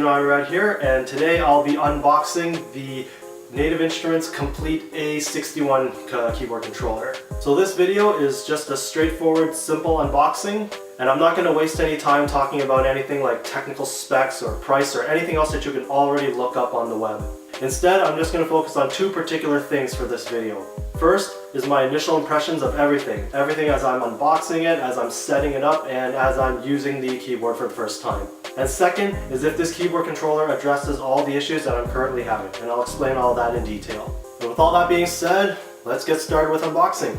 Red here, and today I'll be unboxing the Native Instruments Komplete A61 keyboard controller. So this video is just a straightforward, simple unboxing, and I'm not going to waste any time talking about anything like technical specs or price or anything else that you can already look up on the web. Instead, I'm just going to focus on two particular things for this video. First is my initial impressions of everything as I'm unboxing it, as I'm setting it up, and as I'm using the keyboard for the first time. And second is if this keyboard controller addresses all the issues that I'm currently having, and I'll explain all that in detail. And with all that being said, let's get started with unboxing.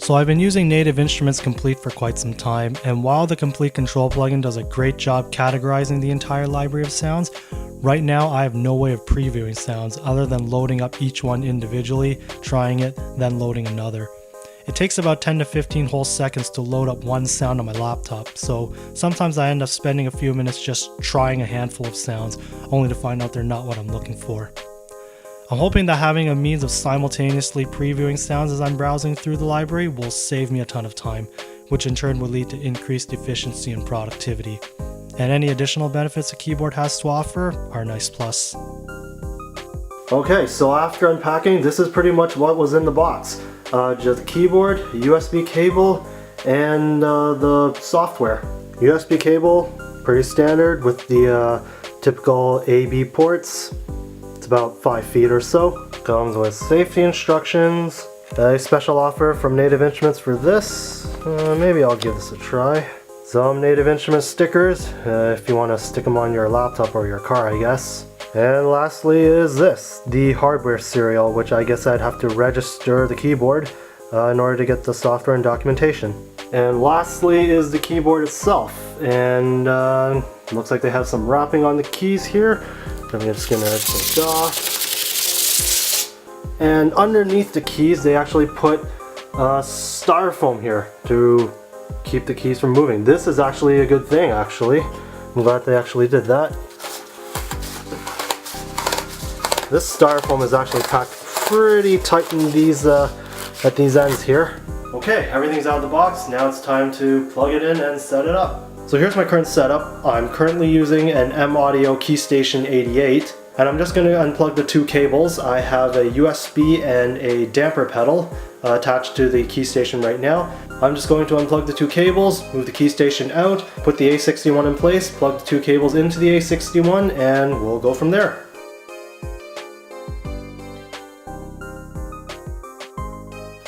So I've been using Native Instruments Komplete for quite some time, and while the Komplete Control plugin does a great job categorizing the entire library of sounds, right now I have no way of previewing sounds other than loading up each one individually, trying it, then loading another. It takes about 10 to 15 whole seconds to load up one sound on my laptop, so sometimes I end up spending a few minutes just trying a handful of sounds, only to find out they're not what I'm looking for. I'm hoping that having a means of simultaneously previewing sounds as I'm browsing through the library will save me a ton of time, which in turn will lead to increased efficiency and productivity. And any additional benefits the keyboard has to offer are a nice plus. Okay, so after unpacking, this is pretty much what was in the box. Just the keyboard, USB cable, and the software. USB cable, pretty standard with the typical AB ports. It's about 5 feet or so. Comes with safety instructions. A special offer from Native Instruments for this. Maybe I'll give this a try. Some Native Instruments stickers, if you want to stick them on your laptop or your car, I guess. And lastly is this, the hardware serial, which I guess I'd have to register the keyboard in order to get the software and documentation. And lastly is the keyboard itself, and looks like they have some wrapping on the keys here. I'm just gonna take it off. And underneath the keys they actually put styrofoam here to keep the keys from moving. This is actually a good thing, actually. I'm glad they actually did that. This styrofoam is actually packed pretty tight in these at these ends here. Okay, everything's out of the box. Now it's time to plug it in and set it up. So here's my current setup. I'm currently using an M-Audio Keystation 88, and I'm just going to unplug the two cables. I have a USB and a damper pedal attached to the Keystation right now. I'm just going to unplug the two cables, move the Keystation out, put the A61 in place, plug the two cables into the A61, and we'll go from there.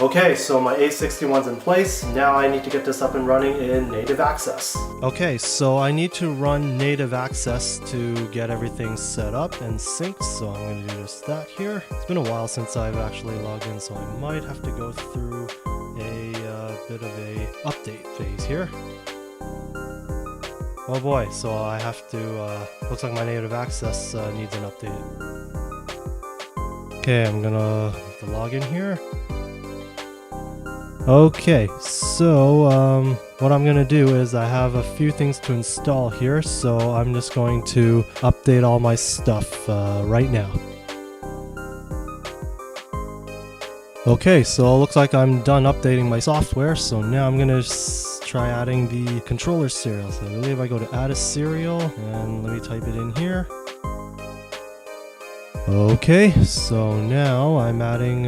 Okay, so my A61's in place. Now I need to get this up and running in Native Access. Okay, so I need to run Native Access to get everything set up and synced, so I'm going to do just that here. It's been a while since I've actually logged in, so I might have to go through a bit of a update phase here. Oh boy, so I have to, looks like my Native Access needs an update. Okay, I'm gonna have to log in here. Okay, so what I'm gonna do is I have a few things to install here, so I'm just going to update all my stuff right now. Okay, so it looks like I'm done updating my software, so now I'm gonna try adding the controller serial. So I believe I go to add a serial, and let me type it in here. Okay, so now I'm adding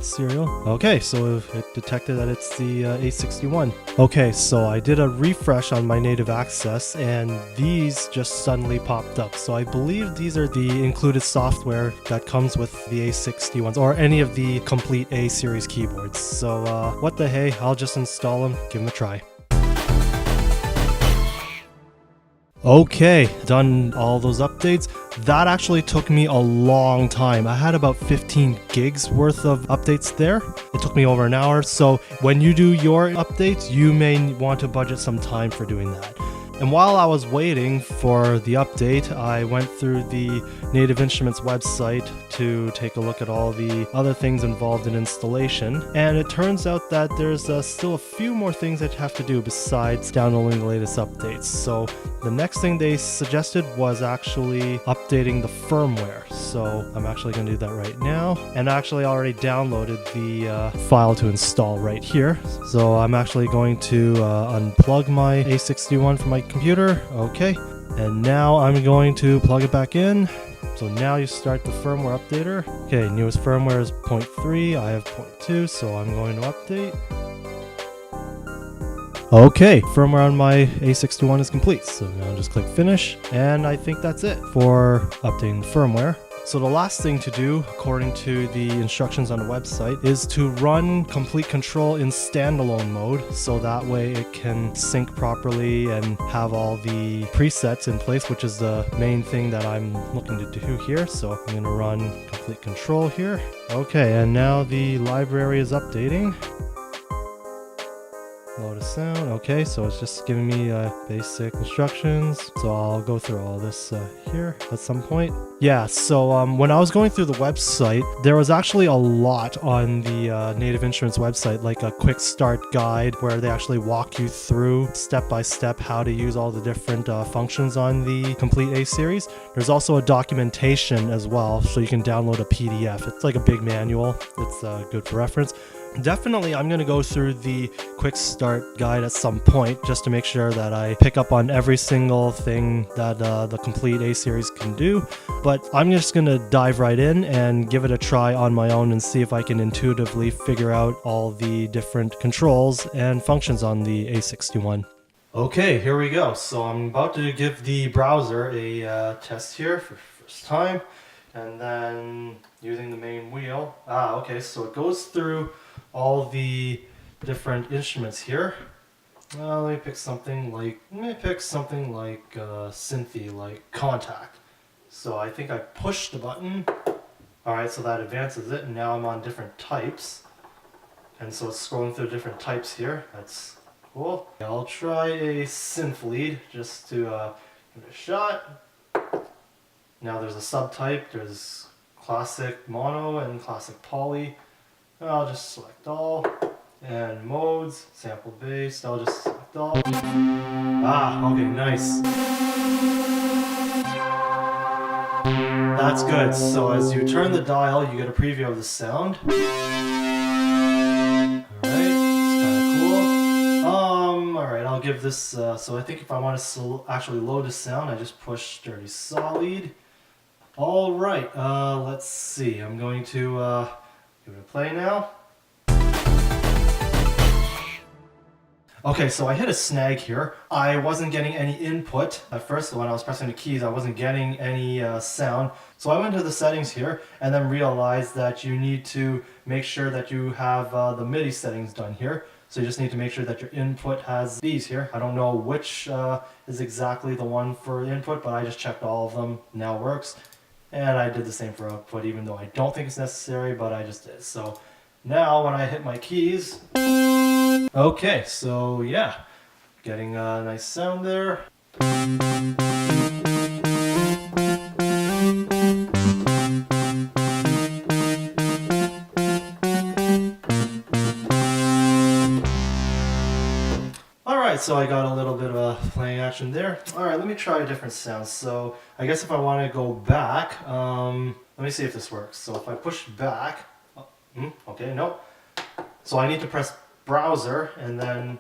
serial. Okay, so it detected that it's the A61. Okay, so I did a refresh on my Native Access and these just suddenly popped up. So I believe these are the included software that comes with the A61s or any of the Komplete A series keyboards. So what the hey, I'll just install them, give them a try. Okay, done all those updates. That actually took me a long time. I had about 15 gigs worth of updates there. It took me over an hour. So when you do your updates, you may want to budget some time for doing that. And while I was waiting for the update, I went through the Native Instruments website to take a look at all the other things involved in installation. And it turns out that there's still a few more things that you have to do besides downloading the latest updates. So the next thing they suggested was actually updating the firmware. So I'm actually going to do that right now. And I actually already downloaded the file to install right here. So I'm actually going to unplug my A61 from my computer. Okay, And now I'm going to plug it back in. So now you start the firmware updater. Okay, newest firmware is 0.3, I have 0.2, so I'm going to update. Okay, firmware on my A61 is complete, so now just click finish, and I think that's it for updating the firmware. So the last thing to do, according to the instructions on the website, is to run Komplete Kontrol in standalone mode, so that way it can sync properly and have all the presets in place, which is the main thing that I'm looking to do here. So I'm going to run Komplete Kontrol here. Okay, and now the library is updating. Load a sound. Okay, so it's just giving me basic instructions. So I'll go through all this here at some point. Yeah, so when I was going through the website, there was actually a lot on the Native Instruments website, like a quick start guide where they actually walk you through step by step how to use all the different functions on the Komplete A series. There's also a documentation as well, so you can download a PDF. It's like a big manual. It's good for reference. Definitely, I'm going to go through the quick start guide at some point just to make sure that I pick up on every single thing that the Komplete A series can do. But I'm just going to dive right in and give it a try on my own and see if I can intuitively figure out all the different controls and functions on the A61. Okay, here we go. So I'm about to give the browser a test here for the first time. And then using the main wheel. Okay, so it goes through all the different instruments here. Let me pick something like synthy, like Contact. So I think I pushed the button. Alright, so that advances it, and now I'm on different types. And so it's scrolling through different types here. That's cool. I'll try a synth lead just to give it a shot. Now there's a subtype, there's classic mono and classic poly. I'll just select all. And modes, sample based, I'll just select all. Okay, nice. That's good. So as you turn the dial, you get a preview of the sound. Alright, it's kind of cool. Alright, I'll give this, so I think if I want to actually load the sound, I just push dirty saw lead. Alright, let's see. I'm going to give it a play now. Okay, so I hit a snag here. I wasn't getting any input. At first, when I was pressing the keys, I wasn't getting any sound. So I went to the settings here and then realized that you need to make sure that you have the MIDI settings done here. So you just need to make sure that your input has these here. I don't know which is exactly the one for input, but I just checked all of them. Now it works. And I did the same for output, even though I don't think it's necessary, but I just did. So now when I hit my keys, okay, so yeah, getting a nice sound there. Alright, so I got a little bit of a playing action there. Alright, let me try a different sound. So I guess if I want to go back, let me see if this works. So if I push back, okay, nope. So I need to press browser and then,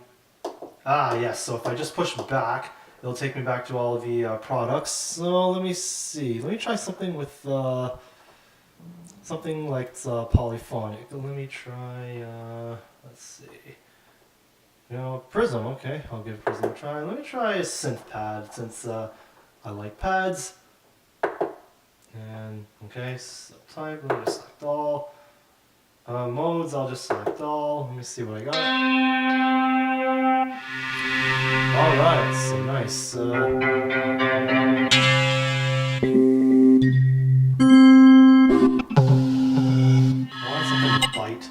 yes, so if I just push back, it'll take me back to all the products. So let me see, let me try something with, something like polyphonic. Let me try, let's see. Prism, okay, I'll give Prism a try. Let me try a synth pad since I like pads. And, okay, subtype, let me just select all. Modes, I'll just select all. Let me see what I got. Alright, so nice. I want something to bite.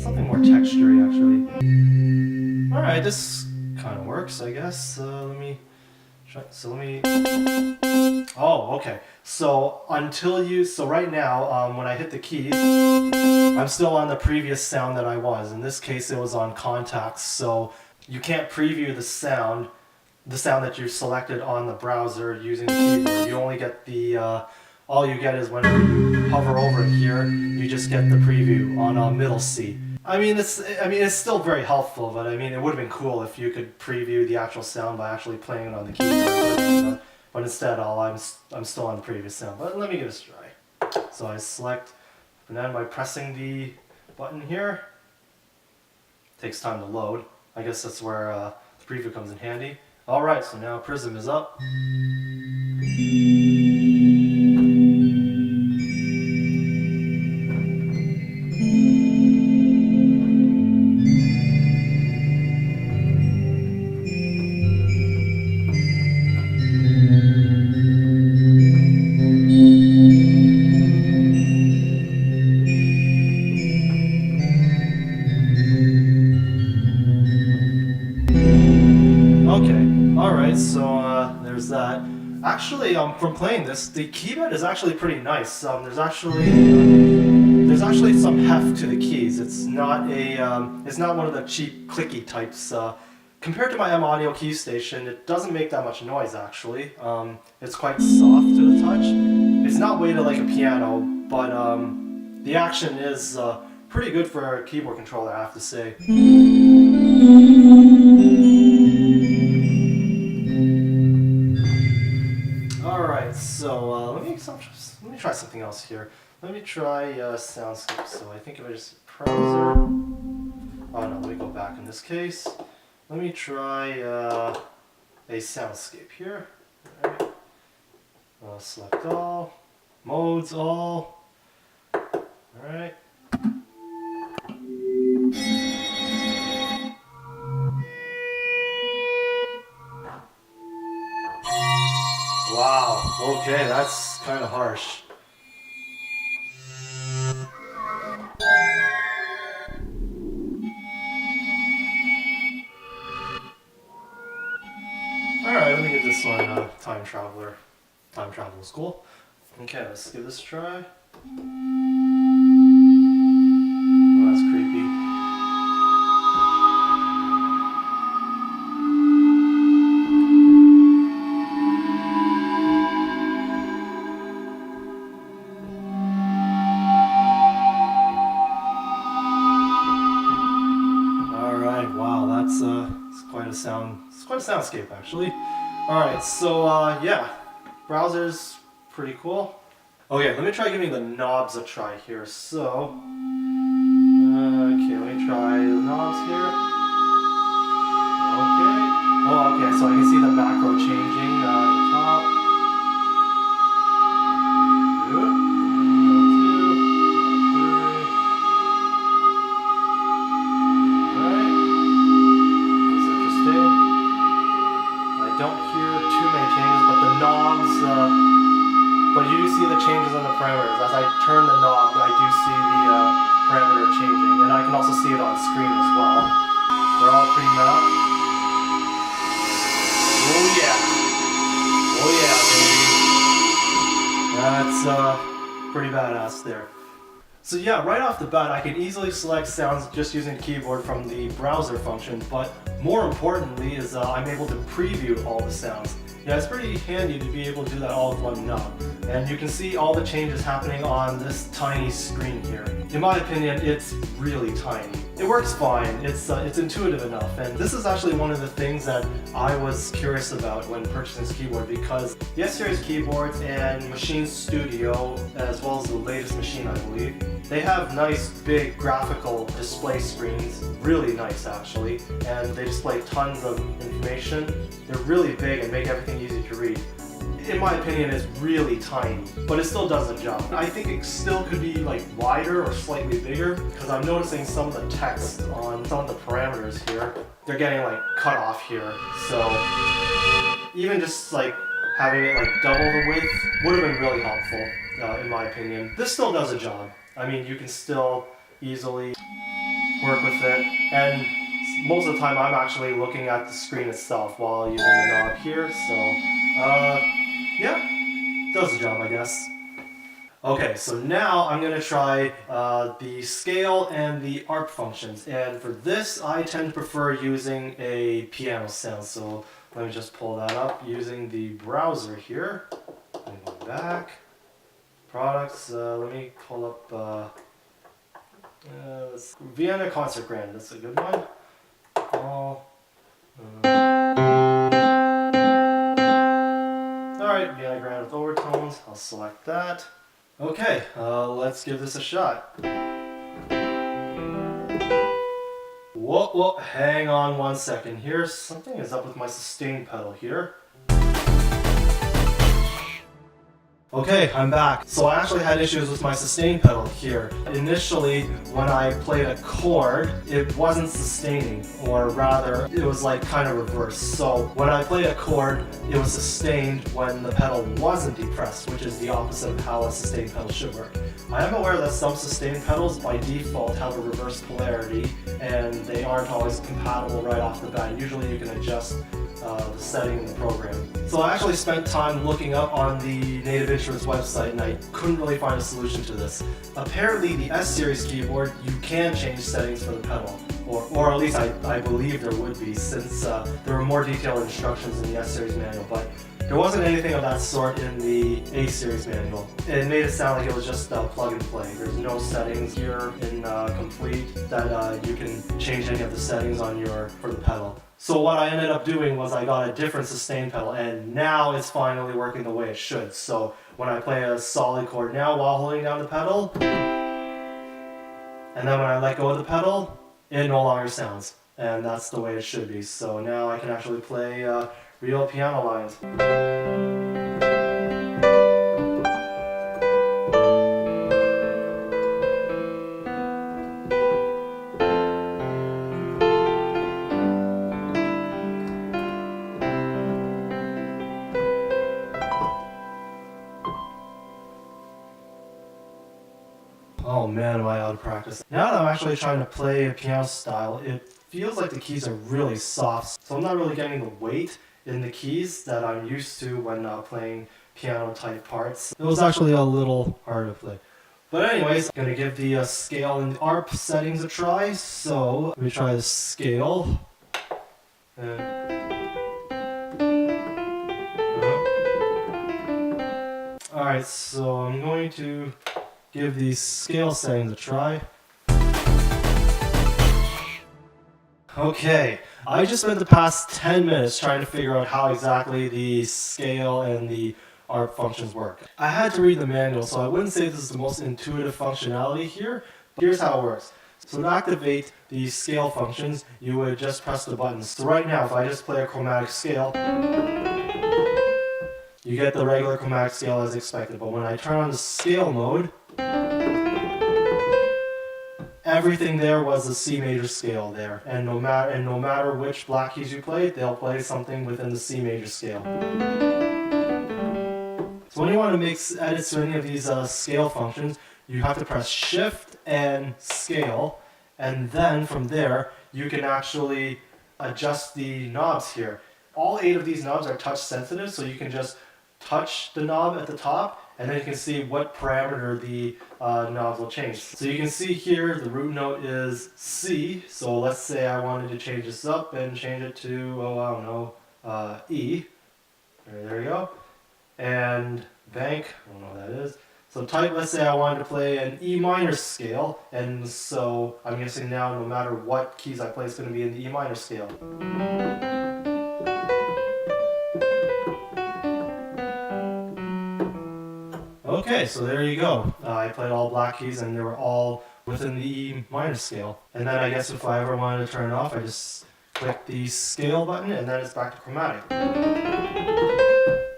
Something more textury, actually. Alright, this kind of works, I guess. Let me try. So let me. Oh, okay. So right now, when I hit the keys, I'm still on the previous sound that I was. In this case, it was on contacts. So you can't preview the sound that you selected on the browser using the keyboard. You only get the, all you get is whenever you hover over it here, you just get the preview on middle C. I mean, it's still very helpful, but I mean, it would have been cool if you could preview the actual sound by actually playing it on the keyboard. But instead, I'm still on the previous sound. But let me give this a try. So I select, and then by pressing the button here, takes time to load. I guess that's where the preview comes in handy. All right, so now Prism is up. Alright, so there's that. Actually, from playing this, the keyboard is actually pretty nice. There's actually some heft to the keys. It's not one of the cheap clicky types. Compared to my M Audio key station, it doesn't make that much noise actually. It's quite soft to the touch. It's not weighted like a piano, but the action is pretty good for a keyboard controller, I have to say. Alright, so let me try something else here. Let me try Soundscape. So I think if I just browser. Oh no, let me go back in this case. Let me try a Soundscape here. Alright. Select all. Modes all. Alright. Wow, okay, that's kind of harsh. Alright, let me give this one a Time Traveler. Time Travel is cool. Okay, let's give this a try. Oh, that's creepy. It's quite a soundscape actually. Alright, so yeah, browser's pretty cool. Okay, let me try giving the knobs a try here. So, okay, let me try the knobs here. Okay. Oh, okay, so I can see the macro changing at the top. Good. But you do see the changes on the parameters. As I turn the knob, I do see the parameter changing. And I can also see it on screen as well. They're all pretty mapped. Oh yeah. Oh yeah, baby. That's pretty badass there. So yeah, right off the bat, I can easily select sounds just using the keyboard from the browser function, but more importantly is I'm able to preview all the sounds. Yeah, it's pretty handy to be able to do that all with one knob. And you can see all the changes happening on this tiny screen here. In my opinion, it's really tiny. It works fine, it's intuitive enough, and this is actually one of the things that I was curious about when purchasing this keyboard, because the S-Series keyboards and Machine Studio, as well as the latest machine I believe, they have nice big graphical display screens, really nice actually, and they display tons of information. They're really big and make everything easy to read. In my opinion, it's really tiny, but it still does the job. I think it still could be like wider or slightly bigger, because I'm noticing some of the text on some of the parameters here, they're getting like cut off here. So even just like having it like double the width would have been really helpful, in my opinion. This still does a job. I mean, you can still easily work with it, and most of the time I'm actually looking at the screen itself while using the knob here, so yeah, does the job, I guess. Okay, so now I'm going to try the scale and the ARP functions, and for this I tend to prefer using a piano sound, so let me just pull that up using the browser here. I'm going back. Products, let me pull up Vienna Concert Grand, that's a good one. Alright, Vienna Grand with overtones, I'll select that. Okay, let's give this a shot. Whoa, hang on 1 second here. Something is up with my sustain pedal here. Okay, I'm back. So I actually had issues with my sustain pedal here. Initially, when I played a chord, it wasn't sustaining, or rather, it was like kind of reversed. So when I played a chord, it was sustained when the pedal wasn't depressed, which is the opposite of how a sustain pedal should work. I am aware that some sustain pedals by default have a reverse polarity, and they aren't always compatible right off the bat. Usually you can adjust the setting in the program. So I actually spent time looking up on the Native Instruments website and I couldn't really find a solution to this. Apparently the S-Series keyboard, you can change settings for the pedal. Or at least I believe there would be, since there were more detailed instructions in the S-Series manual, but there wasn't anything of that sort in the A-Series manual. It made it sound like it was just plug and play. There's no settings here in Komplete that you can change any of the settings on for the pedal. So what I ended up doing was I got a different sustain pedal, and now it's finally working the way it should. So when I play a solid chord now while holding down the pedal, and then when I let go of the pedal, it no longer sounds. And that's the way it should be. So now I can actually play real piano lines. Oh man, am I out of practice. Now that I'm actually trying to play a piano style, it feels like the keys are really soft, so I'm not really getting the weight in the keys that I'm used to when playing piano type parts. It was actually a little hard to play. But anyways, I'm going to give the scale and the ARP settings a try, so let me try the scale. Alright, so I'm going to give these scale settings a try. Okay, I just spent the past 10 minutes trying to figure out how exactly the scale and the ARP functions work. I had to read the manual, so I wouldn't say this is the most intuitive functionality here. Here's how it works. So to activate the scale functions, you would just press the buttons. So right now, if I just play a chromatic scale, you get the regular chromatic scale as expected. But when I turn on the scale mode, everything there was a C major scale there, and no matter which black keys you play, they'll play something within the C major scale. So when you want to make edits to any of these scale functions, you have to press Shift and Scale, and then from there you can actually adjust the knobs here. All 8 of these knobs are touch sensitive, so you can just touch the knob at the top, and then you can see what parameter the knobs will change. So you can see here the root note is C, so let's say I wanted to change this up and change it to, oh I don't know, E. There you go. And bank, I don't know what that is. So type, let's say I wanted to play an E minor scale, and so I'm guessing now no matter what keys I play, it's going to be in the E minor scale. Okay, so there you go. I played all black keys and they were all within the E minor scale. And then I guess if I ever wanted to turn it off, I just click the scale button and then it's back to chromatic.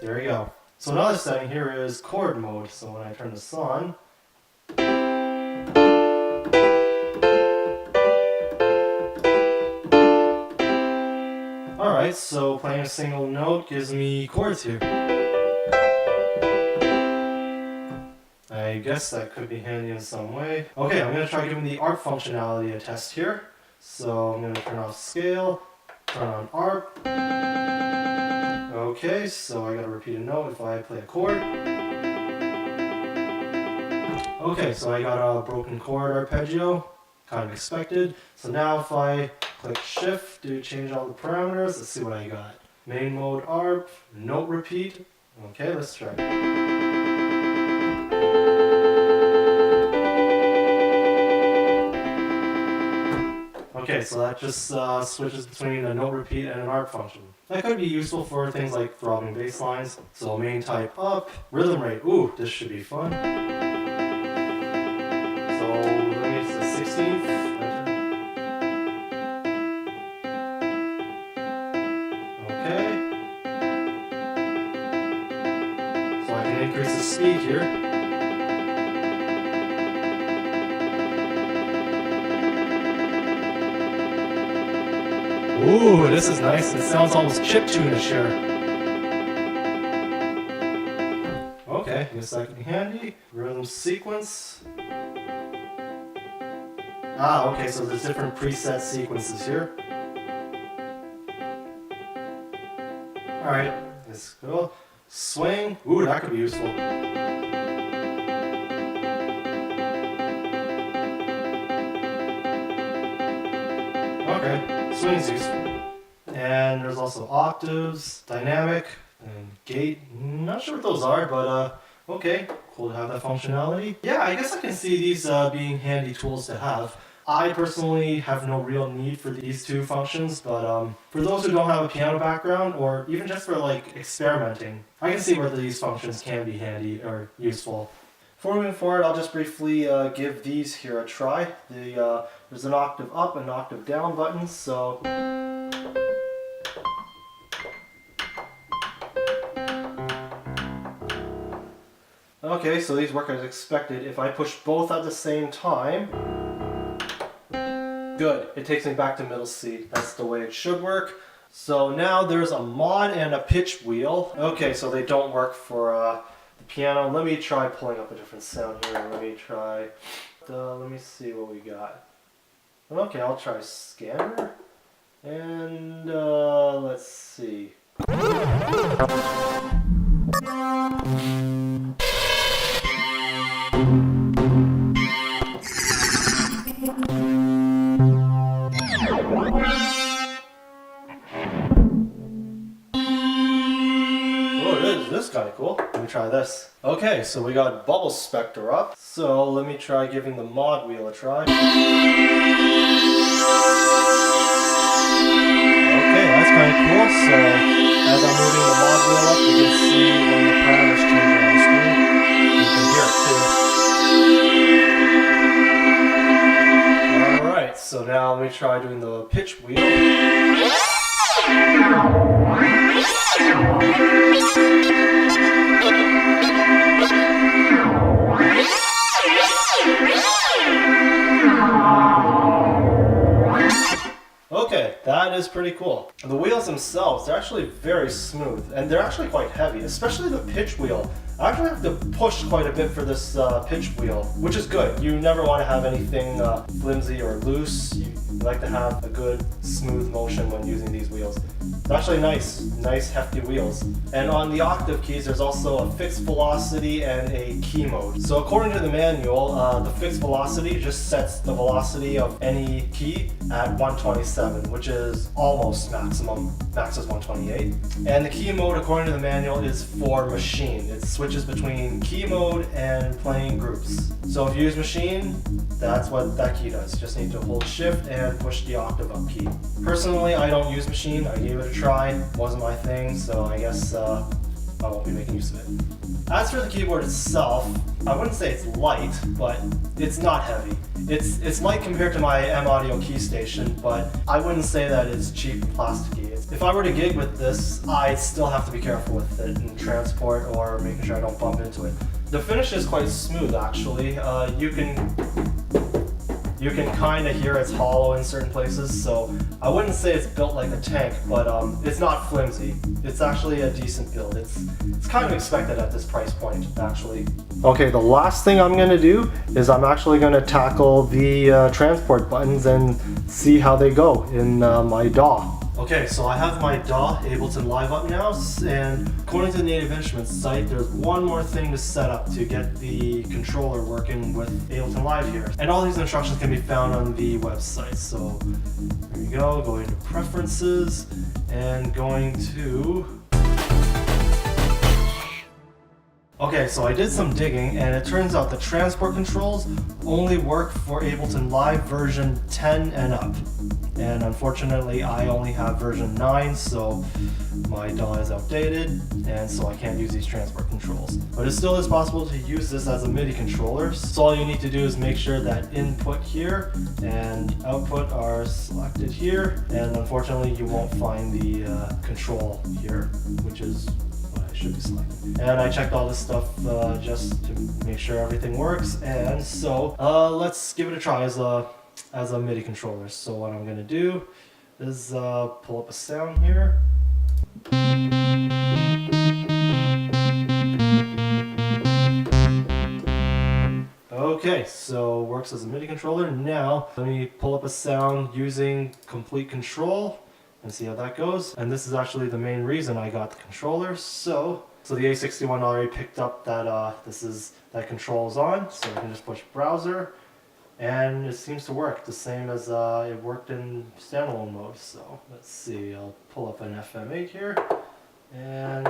There you go. So another setting here is chord mode. So when I turn this on, alright, so playing a single note gives me chords here. I guess that could be handy in some way. Okay, I'm going to try giving the ARP functionality a test here. So I'm going to turn off scale, turn on ARP. Okay, so I got to repeat a note if I play a chord. Okay, so I got a broken chord arpeggio, kind of expected. So now if I click Shift to change all the parameters, let's see what I got. Main mode ARP, note repeat. Okay, let's try it. Okay, so that just switches between a note repeat and an arc function. That could be useful for things like throbbing bass lines. So main type up, rhythm rate. Ooh, this should be fun. So let me use the 16th. Okay. So I can increase the speed here. Ooh, this is nice. It sounds almost chiptune-ish here. Okay, I guess that could be handy. Rhythm sequence. Ah, okay, so there's different preset sequences here. Alright, let's go. Swing. Ooh, that could be useful. Okay, swing's useful. And there's also octaves, dynamic, and gate. Not sure what those are, but okay, cool to have that functionality. Yeah, I guess I can see these being handy tools to have. I personally have no real need for these two functions, but for those who don't have a piano background, or even just for like experimenting, I can see where these functions can be handy or useful. Before moving forward, I'll just briefly give these here a try. There's an octave up and an octave down button, so... Okay, so these work as expected. If I push both at the same time... Good, it takes me back to middle C. That's the way it should work. So now there's a mod and a pitch wheel. Okay, so they don't work for the piano. Let me try pulling up a different sound here. Let me see what we got. Okay, I'll try scanner. And let's see. This is kind of cool. Let me try this. Okay, so we got bubble spectre up. So let me try giving the mod wheel a try. Okay, that's kind of cool. So as I'm moving the mod wheel up, you can see when the parameters change on the screen. You can hear it too. Alright, so now let me try doing the pitch wheel. Okay, that is pretty cool. The wheels themselves, they're actually very smooth, and they're actually quite heavy, especially the pitch wheel. I actually have to push quite a bit for this pitch wheel, which is good. You never want to have anything flimsy or loose. You like to have a good smooth motion when using these wheels. It's actually nice hefty wheels. And on the octave keys, there's also a fixed velocity and a key mode. So according to the manual, the fixed velocity just sets the velocity of any key at 127, which is almost maximum. Max is 128. And the key mode, according to the manual, is for machine. It switches between key mode and playing groups. So if you use machine, that's what that key does. You just need to hold shift and push the octave up key. Personally, I don't use machine. I gave it a try. It wasn't my thing, so I guess I won't be making use of it. As for the keyboard itself, I wouldn't say it's light, but it's not heavy. It's light compared to my M-Audio key station, but I wouldn't say that it's cheap and plasticky. If I were to gig with this, I'd still have to be careful with it in transport or making sure I don't bump into it. The finish is quite smooth, actually. You can kind of hear it's hollow in certain places, so I wouldn't say it's built like a tank, but it's not flimsy. It's actually a decent build. It's kind of expected at this price point, actually. Okay, the last thing I'm going to do is I'm actually going to tackle the transport buttons and see how they go in my DAW. Okay, so I have my DAW Ableton Live up now, and according to the Native Instruments site, there's one more thing to set up to get the controller working with Ableton Live here. And all these instructions can be found on the website. So here we go, going to Preferences, and going to... Okay, so I did some digging and it turns out the transport controls only work for Ableton Live version 10 and up. And unfortunately I only have version 9, so my DAW is outdated and so I can't use these transport controls. But it still is possible to use this as a MIDI controller. So all you need to do is make sure that input here and output are selected here, and unfortunately you won't find the control here, which is should be selected. And I checked all this stuff just to make sure everything works, and so let's give it a try as a MIDI controller. So what I'm gonna do is pull up a sound here. Okay, so works as a MIDI controller. Now let me pull up a sound using Komplete Kontrol and see how that goes. And this is actually the main reason I got the controller. So the A61 already picked up that that control's on, so I can just push browser, and it seems to work the same as it worked in standalone mode. So let's see, I'll pull up an FM8 here, and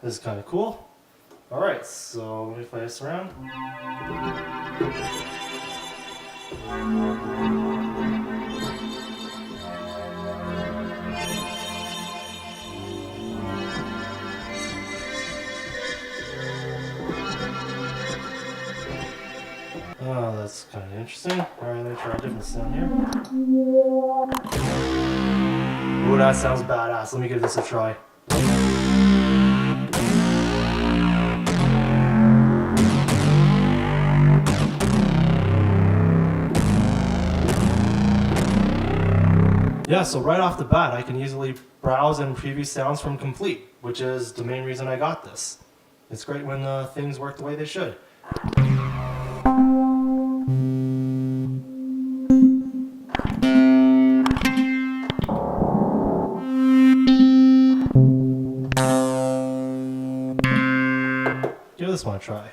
this is kind of cool. Alright, so let me play this around. Oh, that's kind of interesting. Alright, let me try a different sound here. Ooh, that sounds badass. Let me give this a try. Yeah, so right off the bat, I can easily browse and preview sounds from Komplete, which is the main reason I got this. It's great when things work the way they should. Give this one a try.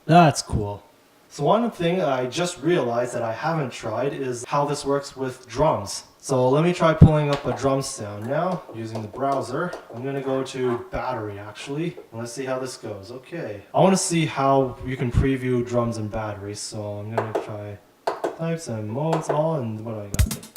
That's cool. So one thing I just realized that I haven't tried is how this works with drums. So let me try pulling up a drum sound now using the browser. I'm gonna go to battery actually, and let's see how this goes. Okay, I want to see how you can preview drums and battery, so I'm gonna try types and modes all, and what do I got?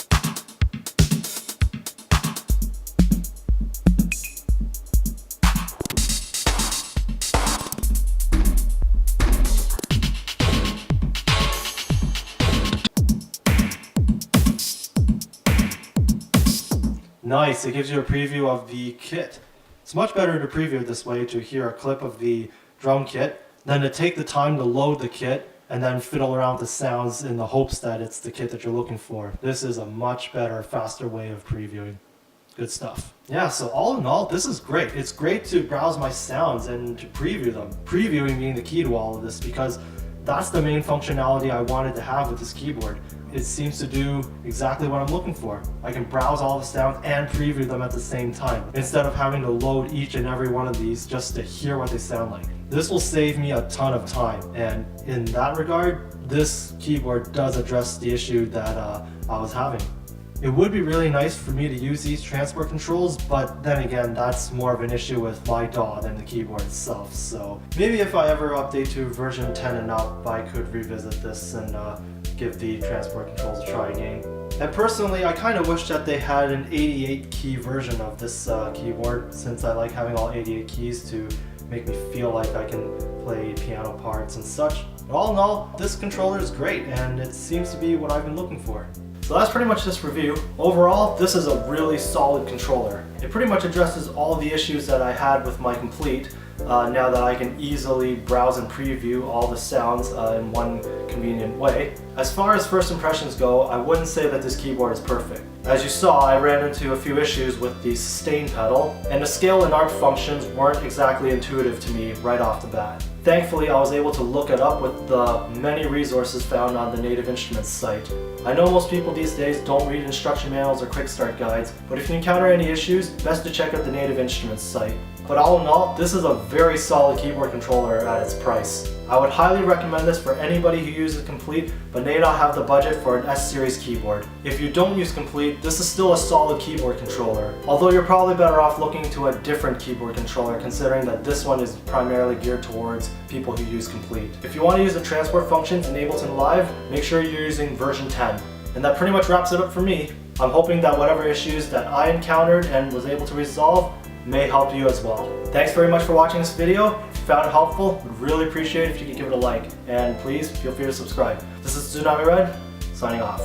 Nice, it gives you a preview of the kit. It's much better to preview this way to hear a clip of the drum kit than to take the time to load the kit and then fiddle around with the sounds in the hopes that it's the kit that you're looking for. This is a much better, faster way of previewing. Good stuff. Yeah, so all in all, this is great. It's great to browse my sounds and to preview them. Previewing being the key to all of this, because that's the main functionality I wanted to have with this keyboard. It seems to do exactly what I'm looking for. I can browse all the sounds and preview them at the same time, instead of having to load each and every one of these just to hear what they sound like. This will save me a ton of time, and in that regard, this keyboard does address the issue that I was having. It would be really nice for me to use these transport controls, but then again, that's more of an issue with my DAW than the keyboard itself. So maybe if I ever update to version 10 and up, I could revisit this and give the transport controls a try again. And personally, I kind of wish that they had an 88 key version of this keyboard, since I like having all 88 keys to make me feel like I can play piano parts and such. But all in all, this controller is great, and it seems to be what I've been looking for. So that's pretty much this review. Overall, this is a really solid controller. It pretty much addresses all the issues that I had with my Komplete, now that I can easily browse and preview all the sounds in one convenient way. As far as first impressions go, I wouldn't say that this keyboard is perfect. As you saw, I ran into a few issues with the sustain pedal, and the scale and arc functions weren't exactly intuitive to me right off the bat. Thankfully, I was able to look it up with the many resources found on the Native Instruments site. I know most people these days don't read instruction manuals or quick start guides, but if you encounter any issues, best to check out the Native Instruments site. But all in all, this is a very solid keyboard controller at its price. I would highly recommend this for anybody who uses Komplete but may not have the budget for an S-Series keyboard. If you don't use Komplete, this is still a solid keyboard controller, although you're probably better off looking to a different keyboard controller considering that this one is primarily geared towards people who use Komplete. If you want to use the transport functions in Ableton Live, make sure you're using version 10. And that pretty much wraps it up for me. I'm hoping that whatever issues that I encountered and was able to resolve may help you as well. Thanks very much for watching this video. If you found it helpful, would really appreciate it if you could give it a like. And please feel free to subscribe. This is Tsunami Red, signing off.